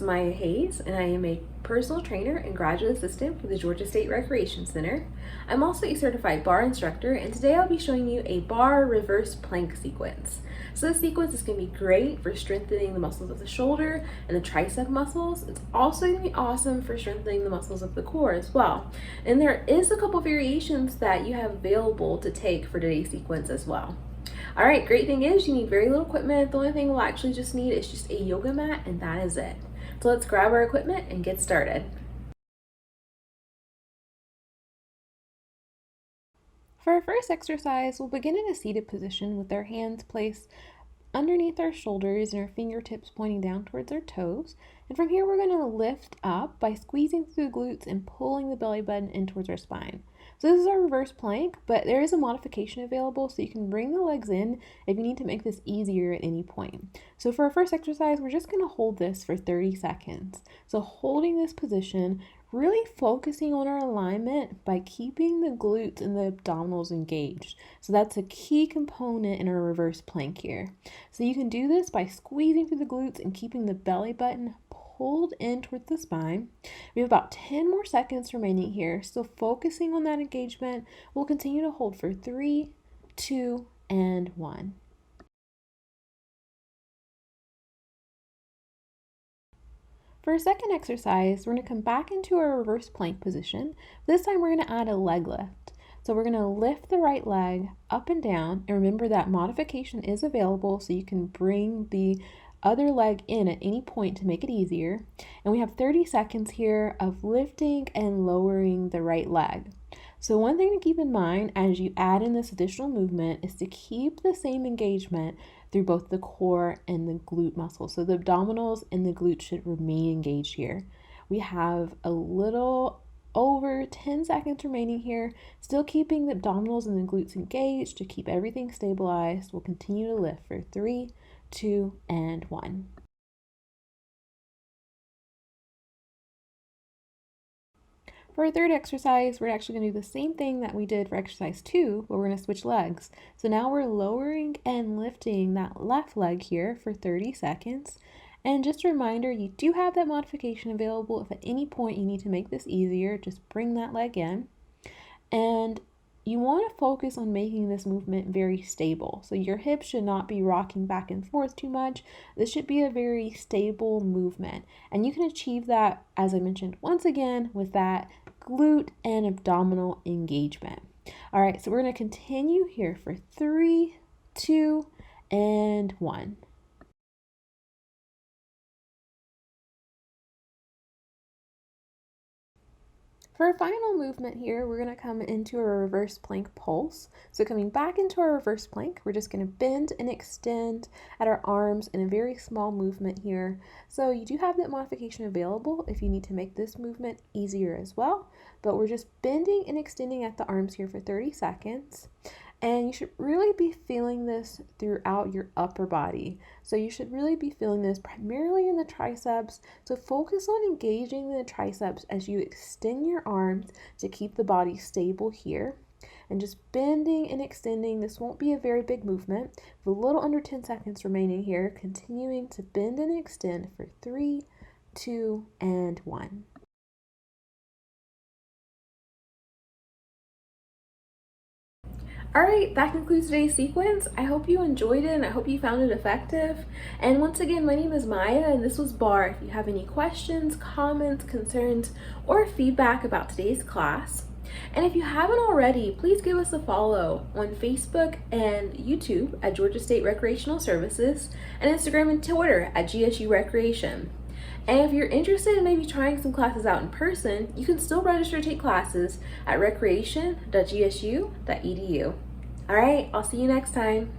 Maya Hayes, and I am a personal trainer and graduate assistant for the Georgia State Recreation Center. I'm also a certified bar instructor, and today I'll be showing you a bar reverse plank sequence. So this sequence is going to be great for strengthening the muscles of the shoulder and the tricep muscles. It's also going to be awesome for strengthening the muscles of the core as well. And there is a couple variations that you have available to take for today's sequence as well. All right, great thing is you need very little equipment. The only thing we'll actually just need is just a yoga mat, and that is it. So let's grab our equipment and get started. For our first exercise, we'll begin in a seated position with our hands placed underneath our shoulders and our fingertips pointing down towards our toes. And from here, we're going to lift up by squeezing through the glutes and pulling the belly button in towards our spine. So this is our reverse plank, but there is a modification available, so you can bring the legs in if you need to make this easier at any point. So for our first exercise, we're just going to hold this for 30 seconds. So holding this position, really focusing on our alignment by keeping the glutes and the abdominals engaged. So that's a key component in our reverse plank here. So you can do this by squeezing through the glutes and keeping the belly button pulled in towards the spine. We have about 10 more seconds remaining here. So focusing on that engagement, we'll continue to hold for 3, 2, and 1. For our second exercise, we're going to come back into our reverse plank position. This time we're going to add a leg lift. So we're going to lift the right leg up and down, and remember that modification is available, so you can bring the other leg in at any point to make it easier. And we have 30 seconds here of lifting and lowering the right leg. So one thing to keep in mind as you add in this additional movement is to keep the same engagement through both the core and the glute muscles. So the abdominals and the glutes should remain engaged here. We have a little over 10 seconds remaining here, still keeping the abdominals and the glutes engaged to keep everything stabilized. We'll continue to lift for 3, 2, and 1. For our third exercise, we're actually going to do the same thing that we did for exercise 2, but we're going to switch legs. So now we're lowering and lifting that left leg here for 30 seconds. And just a reminder, you do have that modification available. If at any point you need to make this easier, just bring that leg in. And you want to focus on making this movement very stable. So your hips should not be rocking back and forth too much. This should be a very stable movement. And you can achieve that, as I mentioned once again, with that glute and abdominal engagement. All right, so we're going to continue here for 3, 2, and 1. For our final movement here, we're going to come into a reverse plank pulse. So coming back into our reverse plank, we're just going to bend and extend at our arms in a very small movement here. So you do have that modification available if you need to make this movement easier as well. But we're just bending and extending at the arms here for 30 seconds. And you should really be feeling this throughout your upper body. So you should really be feeling this primarily in the triceps. So focus on engaging the triceps as you extend your arms to keep the body stable here. And just bending and extending. This won't be a very big movement. With a little under 10 seconds remaining here, continuing to bend and extend for 3, 2, and 1. All right, that concludes today's sequence. I hope you enjoyed it and I hope you found it effective. And once again, my name is Maya and this was Barre. If you have any questions, comments, concerns, or feedback about today's class, and if you haven't already, please give us a follow on Facebook and YouTube at Georgia State Recreational Services, and Instagram and Twitter at GSU Recreation. And if you're interested in maybe trying some classes out in person, you can still register to take classes at recreation.gsu.edu. All right, I'll see you next time.